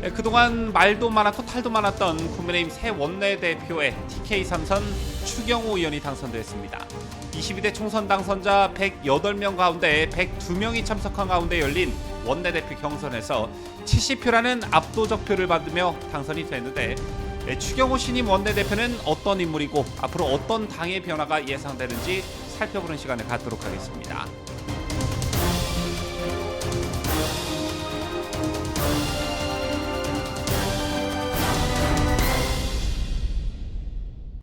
그동안 말도 많았고 탈도 많았던 국민의힘 새 원내대표에 TK 삼선 추경호 의원이 당선됐습니다. 22대 총선 당선자 108명 가운데 102명이 참석한 가운데 열린 원내대표 경선에서 70표라는 압도적 표를 받으며 당선이 됐는데, 추경호 신임 원내대표는 어떤 인물이고 앞으로 어떤 당의 변화가 예상되는지 살펴보는 시간을 갖도록 하겠습니다.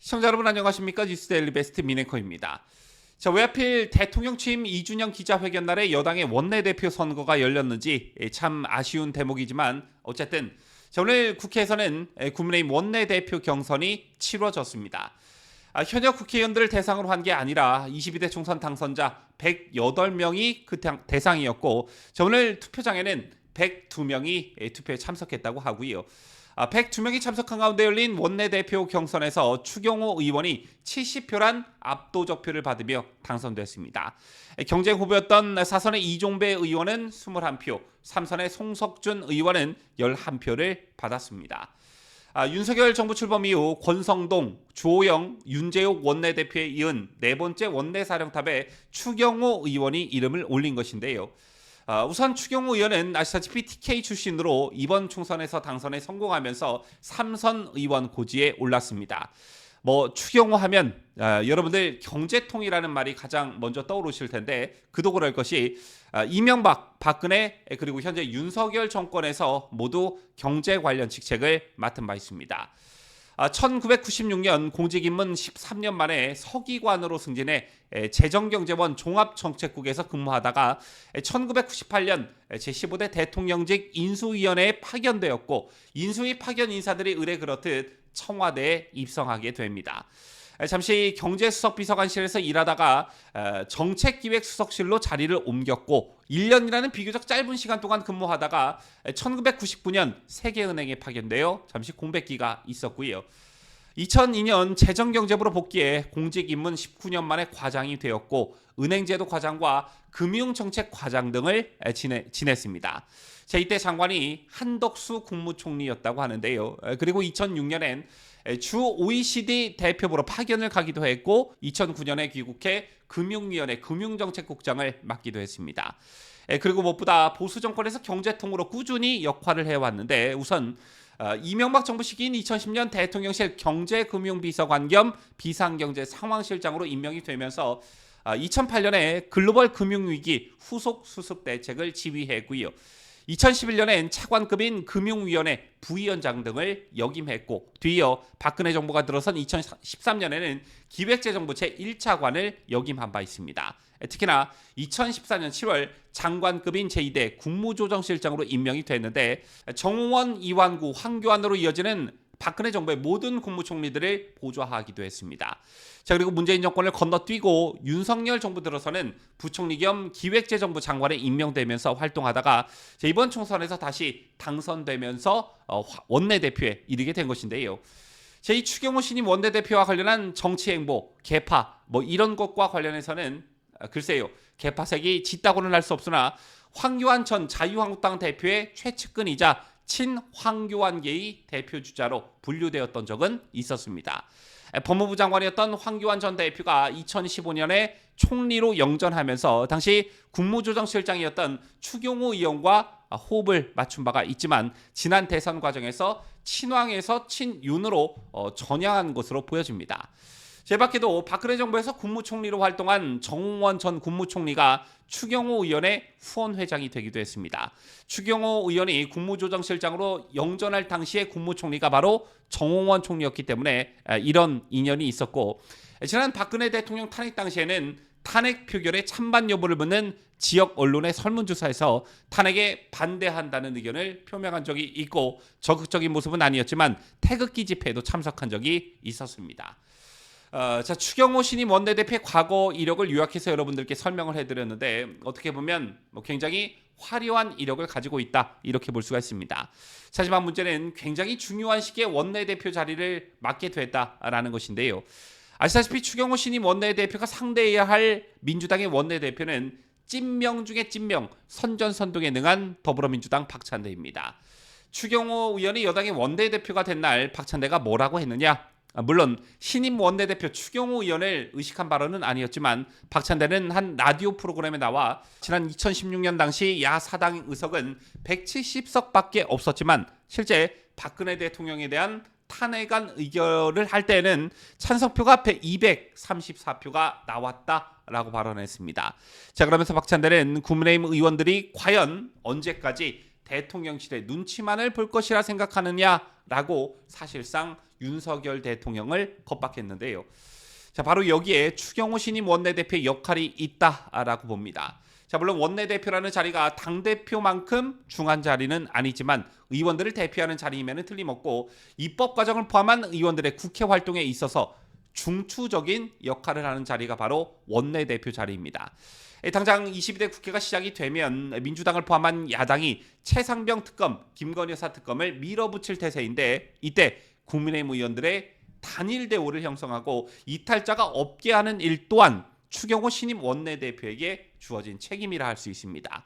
시청자 여러분 안녕하십니까? 뉴스데일리 베스트 민앵커입니다. 자, 왜 하필 대통령 취임 2주년 기자회견 날에 여당의 원내대표 선거가 열렸는지 참 아쉬운 대목이지만 어쨌든 오늘 국회에서는 국민의힘 원내대표 경선이 치러졌습니다. 현역 국회의원들을 대상으로 한 게 아니라 22대 총선 당선자 108명이 그 대상이었고, 오늘 투표장에는 102명이 투표에 참석했다고 하고요. 102명이 참석한 가운데 열린 원내대표 경선에서 추경호 의원이 70표란 압도적 표를 받으며 당선됐습니다. 경쟁 후보였던 사선의 이종배 의원은 21표, 3선의 송석준 의원은 11표를 받았습니다. 윤석열 정부 출범 이후 권성동, 주호영, 윤재욱 원내대표에 이은 네 번째 원내사령탑에 추경호 의원이 이름을 올린 것인데요. 우선 추경호 의원은 아시다시피 TK 출신으로 이번 총선에서 당선에 성공하면서 3선 의원 고지에 올랐습니다. 추경호 하면 여러분들 경제통이라는 말이 가장 먼저 떠오르실 텐데, 그도 그럴 것이 이명박, 박근혜 그리고 현재 윤석열 정권에서 모두 경제 관련 직책을 맡은 바 있습니다. 1996년 공직입문 13년 만에 서기관으로 승진해 재정경제원 종합정책국에서 근무하다가 1998년 제15대 대통령직 인수위원회에 파견되었고, 인수위 파견 인사들이 의례 그렇듯 청와대에 입성하게 됩니다. 잠시 경제수석비서관실에서 일하다가 정책기획수석실로 자리를 옮겼고, 1년이라는 비교적 짧은 시간 동안 근무하다가 1999년 세계은행에 파견되어 잠시 공백기가 있었고요. 2002년 재정경제부로 복귀해 공직입문 19년 만에 과장이 되었고, 은행제도 과장과 금융정책과장 등을 지냈습니다. 이때 장관이 한덕수 국무총리였다고 하는데요. 그리고 2006년엔 주 OECD 대표부로 파견을 가기도 했고, 2009년에 귀국해 금융위원회 금융정책국장을 맡기도 했습니다. 그리고 무엇보다 보수 정권에서 경제통으로 꾸준히 역할을 해왔는데, 우선 이명박 정부 시기인 2010년 대통령실 경제금융비서관 겸 비상경제상황실장으로 임명이 되면서 2008년에 글로벌 금융위기 후속 수습 대책을 지휘했고요. 2011년엔 차관급인 금융위원회 부위원장 등을 역임했고, 뒤이어 박근혜 정부가 들어선 2013년에는 기획재정부 제1차관을 역임한 바 있습니다. 특히나 2014년 7월 장관급인 제2대 국무조정실장으로 임명이 됐는데, 정홍원, 이완구, 황교안으로 이어지는 박근혜 정부의 모든 국무총리들을 보좌하기도 했습니다. 그리고 문재인 정권을 건너뛰고 윤석열 정부 들어서는 부총리 겸 기획재정부 장관에 임명되면서 활동하다가 이번 총선에서 다시 당선되면서 원내대표에 이르게 된 것인데요. 이 추경호 신임 원내대표와 관련한 정치행보, 개파 이런 것과 관련해서는 글쎄요, 개파색이 짙다고는 할 수 없으나 황교안 전 자유한국당 대표의 최측근이자 친황교안계의 대표주자로 분류되었던 적은 있었습니다. 법무부 장관이었던 황교안 전 대표가 2015년에 총리로 영전하면서 당시 국무조정실장이었던 추경호 의원과 호흡을 맞춘 바가 있지만, 지난 대선 과정에서 친황에서 친윤으로 전향한 것으로 보여집니다. 제밖에도 박근혜 정부에서 국무총리로 활동한 정홍원 전 국무총리가 추경호 의원의 후원회장이 되기도 했습니다. 추경호 의원이 국무조정실장으로 영전할 당시의 국무총리가 바로 정홍원 총리였기 때문에 이런 인연이 있었고, 지난 박근혜 대통령 탄핵 당시에는 탄핵 표결의 찬반 여부를 묻는 지역 언론의 설문조사에서 탄핵에 반대한다는 의견을 표명한 적이 있고, 적극적인 모습은 아니었지만 태극기 집회에도 참석한 적이 있었습니다. 추경호 신임 원내대표의 과거 이력을 요약해서 여러분들께 설명을 해드렸는데, 어떻게 보면 굉장히 화려한 이력을 가지고 있다, 이렇게 볼 수가 있습니다. 하지만 문제는 굉장히 중요한 시기에 원내대표 자리를 맡게 됐다라는 것인데요. 아시다시피 추경호 신임 원내대표가 상대해야 할 민주당의 원내대표는 찐명 중에 찐명, 선전선동에 능한 더불어민주당 박찬대입니다. 추경호 의원이 여당의 원내대표가 된 날 박찬대가 뭐라고 했느냐? 물론 신임 원내대표 추경호 의원을 의식한 발언은 아니었지만 박찬대는 한 라디오 프로그램에 나와 지난 2016년 당시 야사당 의석은 170석밖에 없었지만 실제 박근혜 대통령에 대한 탄핵안 의결을 할 때는 찬성표가 234표가 나왔다라고 발언했습니다. 자, 그러면서 박찬대는 국민의힘 의원들이 과연 언제까지 대통령실의 눈치만을 볼 것이라 생각하느냐라고 사실상 윤석열 대통령을 겁박했는데요. 자, 바로 여기에 추경호 신임 원내대표의 역할이 있다라고 봅니다. 자, 물론 원내대표라는 자리가 당대표만큼 중요한 자리는 아니지만 의원들을 대표하는 자리임에는 틀림없고 입법 과정을 포함한 의원들의 국회 활동에 있어서 중추적인 역할을 하는 자리가 바로 원내대표 자리입니다. 당장 22대 국회가 시작이 되면 민주당을 포함한 야당이 최상병 특검, 김건희 여사 특검을 밀어붙일 태세인데 이때 국민의힘 의원들의 단일 대우를 형성하고 이탈자가 없게 하는 일 또한 추경호 신임 원내대표에게 주어진 책임이라 할 수 있습니다.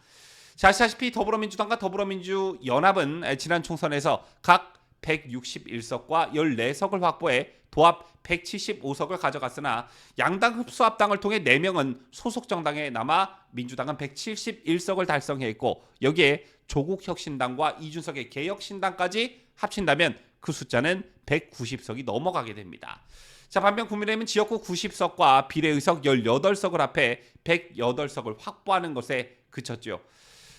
자, 아시다시피 더불어민주당과 더불어민주연합은 지난 총선에서 각 161석과 14석을 확보해 도합 175석을 가져갔으나 양당 흡수 합당을 통해 4명은 소속 정당에 남아 민주당은 171석을 달성했고 여기에 조국혁신당과 이준석의 개혁신당까지 합친다면 그 숫자는 190석이 넘어가게 됩니다. 자, 반면 국민의힘은 지역구 90석과 비례의석 18석을 합해 108석을 확보하는 것에 그쳤죠.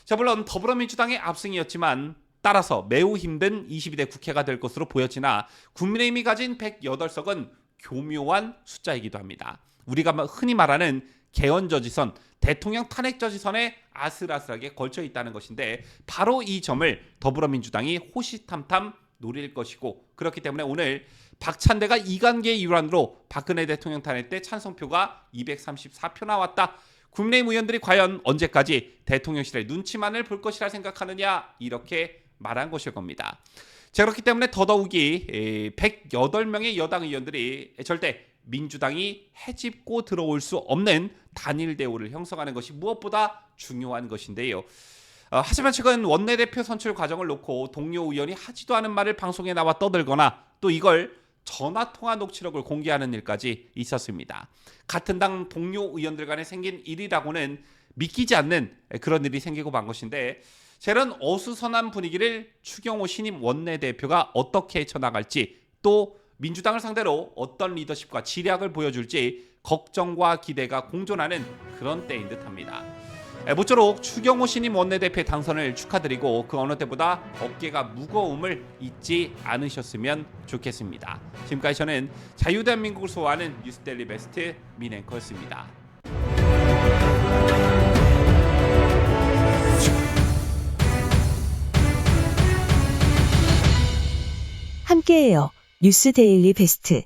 자, 물론 더불어민주당의 압승이었지만 따라서 매우 힘든 22대 국회가 될 것으로 보였으나 국민의힘이 가진 108석은 교묘한 숫자이기도 합니다. 우리가 흔히 말하는 개헌저지선, 대통령 탄핵저지선에 아슬아슬하게 걸쳐 있다는 것인데 바로 이 점을 더불어민주당이 호시탐탐 노릴 것이고 그렇기 때문에 오늘 박찬대가 이관계 일환으로 박근혜 대통령 탄핵 때 찬성표가 234표 나왔다. 국민의힘 의원들이 과연 언제까지 대통령실의 눈치만을 볼 것이라 생각하느냐 이렇게 말한 것일 겁니다. 자, 그렇기 때문에 더더욱이 108명의 여당 의원들이 절대 민주당이 해집고 들어올 수 없는 단일 대우를 형성하는 것이 무엇보다 중요한 것인데요. 하지만 최근 원내대표 선출 과정을 놓고 동료 의원이 하지도 않은 말을 방송에 나와 떠들거나 또 이걸 전화통화 녹취록을 공개하는 일까지 있었습니다. 같은 당 동료 의원들 간에 생긴 일이라고는 믿기지 않는 그런 일이 생기고 만 것인데 저런 어수선한 분위기를 추경호 신임 원내대표가 어떻게 헤쳐나갈지 또 민주당을 상대로 어떤 리더십과 지략을 보여줄지 걱정과 기대가 공존하는 그런 때인 듯합니다. 모쪼록 추경호 신임 원내대표의 당선을 축하드리고 그 어느 때보다 어깨가 무거움을 잊지 않으셨으면 좋겠습니다. 지금까지 저는 자유대한민국을 소화하는 뉴스데일리 베스트 민앵커였습니다. 함께해요. 뉴스데일리 베스트.